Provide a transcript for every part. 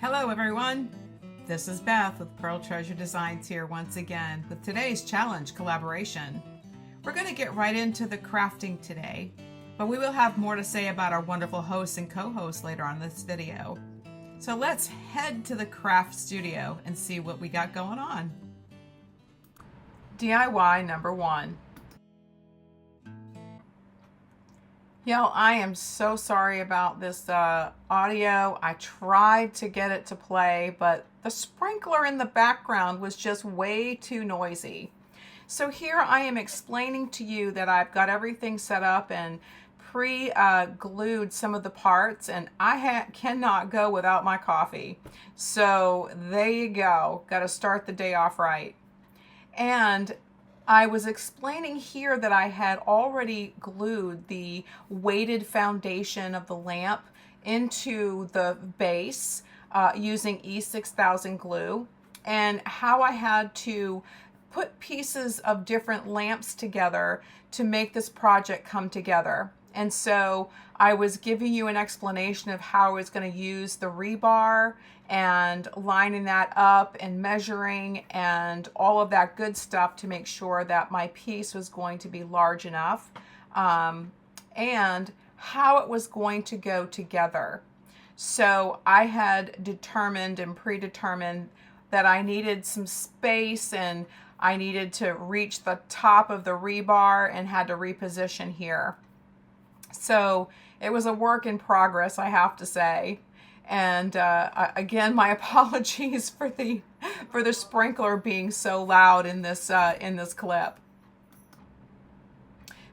Hello everyone, this is Beth with PearlTreasureDesigns here once again with today's challenge collaboration. We're going to get right into the crafting today, but we will have more to say about our wonderful hosts and co-hosts later on this video. So let's head to the craft studio and see what we got going on. DIY number 1. Y'all, I am so sorry about this audio. I tried to get it to play, but the sprinkler in the background was just way too noisy. So here I am explaining to you that I've got everything set up and pre-glued some of the parts, and I cannot go without my coffee. So there you go. Got to start the day off right. And I was explaining here that I had already glued the weighted foundation of the lamp into the base using E6000 glue, and how I had to put pieces of different lamps together to make this project come together. And so I was giving you an explanation of how I was going to use the rebar and lining that up and measuring and all of that good stuff to make sure that my piece was going to be large enough, and how it was going to go together. So I had determined and predetermined that I needed some space and I needed to reach the top of the rebar and had to reposition here. So it was a work in progress, I have to say. And again, my apologies for the sprinkler being so loud in this clip.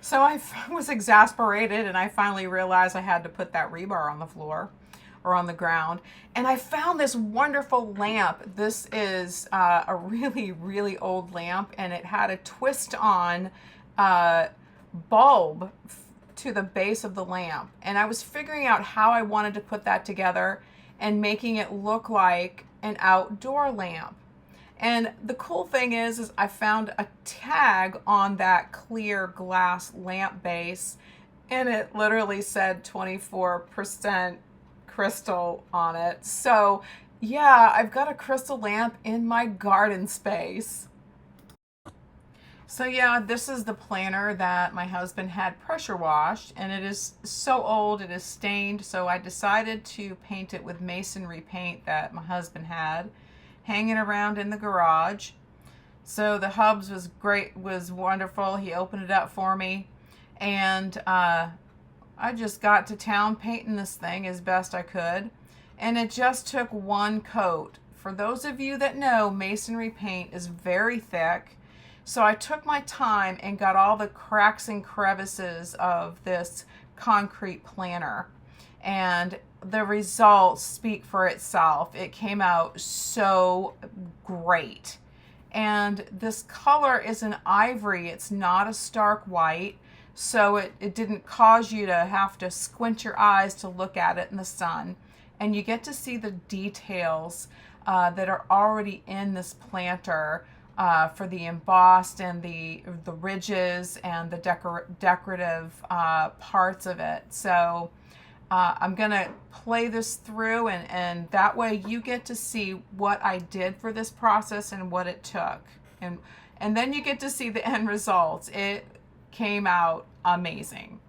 So I was exasperated, and I finally realized I had to put that rebar on the floor or on the ground. And I found this wonderful lamp. This is a really, really old lamp, and it had a twist-on bulb to the base of the lamp, and I was figuring out how I wanted to put that together and making it look like an outdoor lamp. And the cool thing is I found a tag on that clear glass lamp base, and it literally said 24% crystal on it. So yeah, I've got a crystal lamp in my garden space. So yeah, this is the planter that my husband had pressure washed, and it is so old, it is stained, so I decided to paint it with masonry paint that my husband had hanging around in the garage. So the hubs was great, was wonderful. He opened it up for me, and I just got to town painting this thing as best I could, and it just took one coat. For those of you that know, masonry paint is very thick. So I took my time and got all the cracks and crevices of this concrete planter, and the results speak for itself. It came out so great. And this color is an ivory. It's not a stark white, so it didn't cause you to have to squint your eyes to look at it in the sun. And you get to see the details that are already in this planter, for the embossed and the ridges and the decorative parts of it. So I'm gonna play this through, and that way you get to see what I did for this process and what it took, and then you get to see the end results. It came out amazing.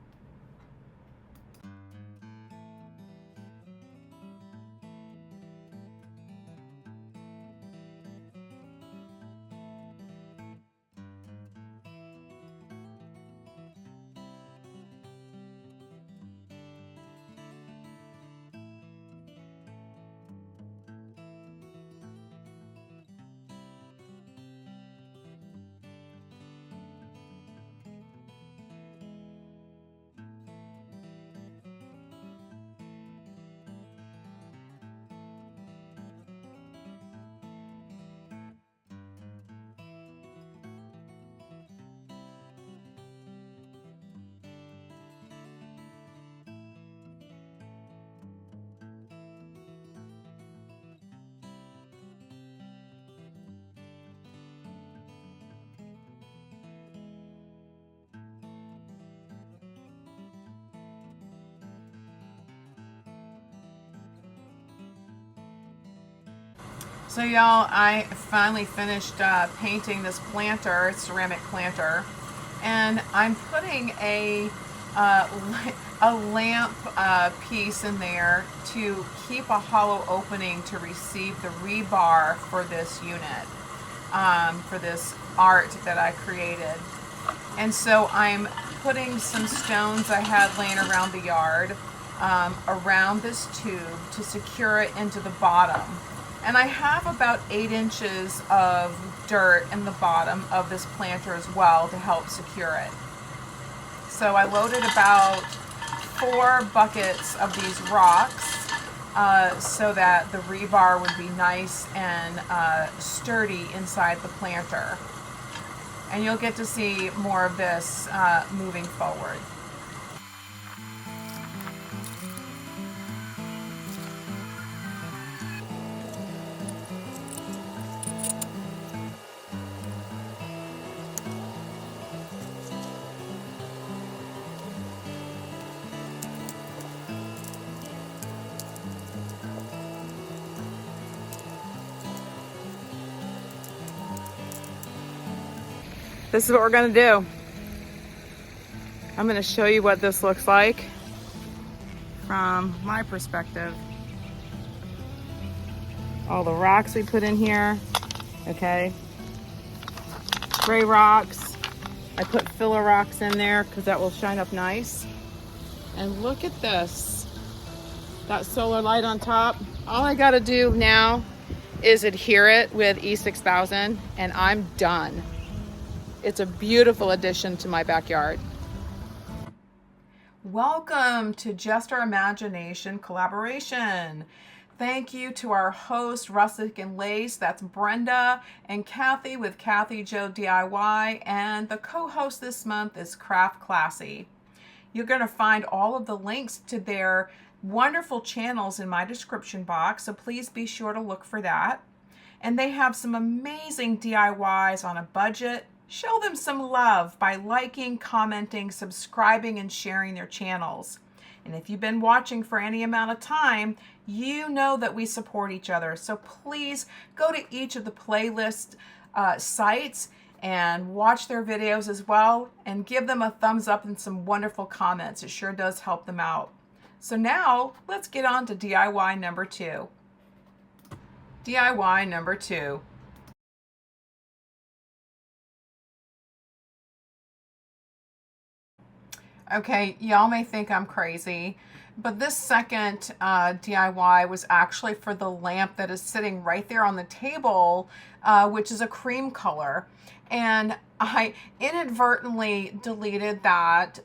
So y'all, I finally finished painting this planter, ceramic planter, and I'm putting a lamp piece in there to keep a hollow opening to receive the rebar for this unit, for this art that I created. And so I'm putting some stones I had laying around the yard around this tube to secure it into the bottom. And I have about 8 inches of dirt in the bottom of this planter as well to help secure it. So I loaded about 4 buckets of these rocks so that the rebar would be nice and sturdy inside the planter. And you'll get to see more of this moving forward. This is what we're gonna do. I'm gonna show you what this looks like from my perspective. All the rocks we put in here, okay? Gray rocks. I put filler rocks in there because that will shine up nice. And look at this. That solar light on top. All I gotta do now is adhere it with E6000 and I'm done. It's a beautiful addition to my backyard. Welcome to Just Our Imagination collaboration. Thank you to our host, Rustic Lace, that's Brenda, and Kathy with Kathy Joe DIY, and the co-host this month is Craft Classy. You're going to find all of the links to their wonderful channels in my description box, so please be sure to look for that. And they have some amazing DIYs on a budget. Show them some love by liking, commenting, subscribing, and sharing their channels. And if you've been watching for any amount of time, you know that we support each other. So please go to each of the playlist sites and watch their videos as well, and give them a thumbs up and some wonderful comments. It sure does help them out. So now let's get on to DIY number 2. DIY number 2. Okay, y'all may think I'm crazy, but this second DIY was actually for the lamp that is sitting right there on the table, which is a cream color. And I inadvertently deleted that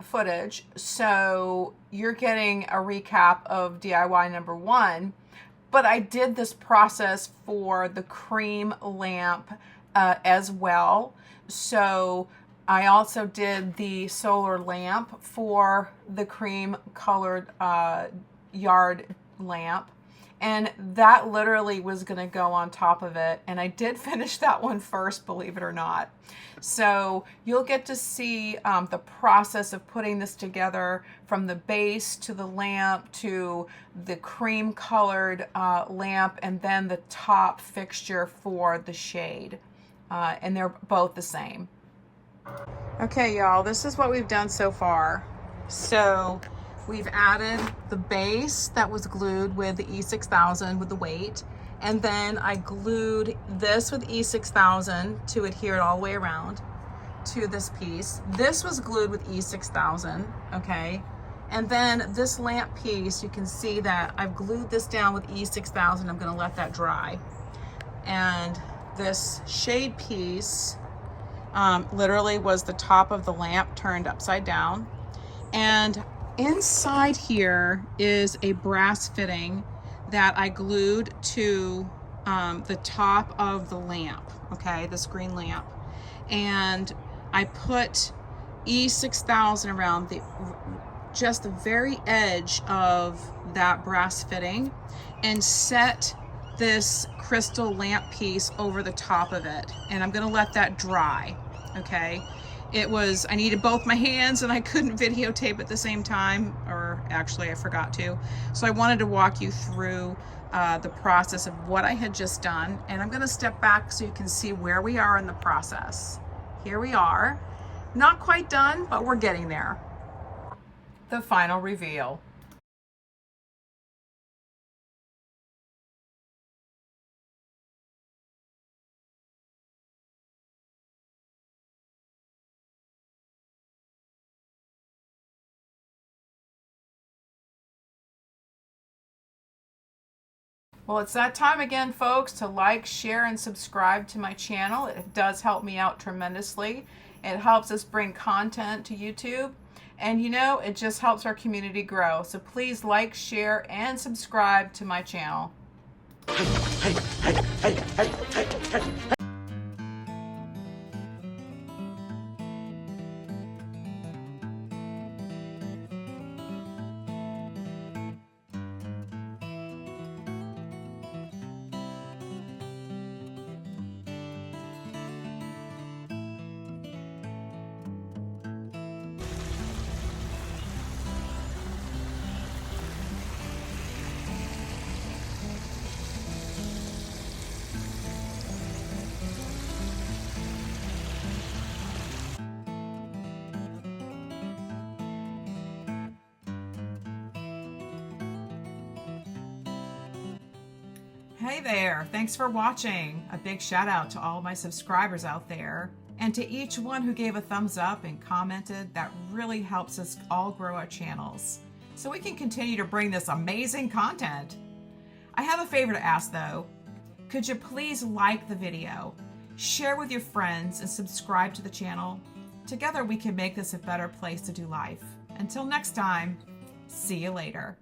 footage, so you're getting a recap of DIY number 1. But I did this process for the cream lamp as well. So I also did the solar lamp for the cream colored yard lamp, and that literally was going to go on top of it, and I did finish that one first, believe it or not. So you'll get to see the process of putting this together, from the base to the lamp to the cream colored lamp, and then the top fixture for the shade, and they're both the same. Okay, y'all, this is what we've done so far. So we've added the base that was glued with the E6000 with the weight, and then I glued this with E6000 to adhere it all the way around to this piece. This was glued with E6000, okay? And then this lamp piece, you can see that I've glued this down with E6000. I'm gonna let that dry. And this shade piece literally was the top of the lamp turned upside down. And inside here is a brass fitting that I glued to the top of the lamp, okay, this green lamp. And I put E6000 around just the very edge of that brass fitting and set this crystal lamp piece over the top of it, and I'm gonna let that dry, okay? I needed both my hands and I couldn't videotape at the same time, or actually I forgot to. So I wanted to walk you through the process of what I had just done. And I'm gonna step back so you can see where we are in the process. Here we are. Not quite done, but we're getting there. The final reveal. Well, it's that time again, folks, to like, share, and subscribe to my channel. It does help me out tremendously. It helps us bring content to YouTube. And you know, it just helps our community grow. So please like, share, and subscribe to my channel. Hey there, thanks for watching. A big shout out to all my subscribers out there, and to each one who gave a thumbs up and commented. That really helps us all grow our channels so we can continue to bring this amazing content. I have a favor to ask though. Could you please like the video, share with your friends, and subscribe to the channel? Together we can make this a better place to do life. Until next time, see you later.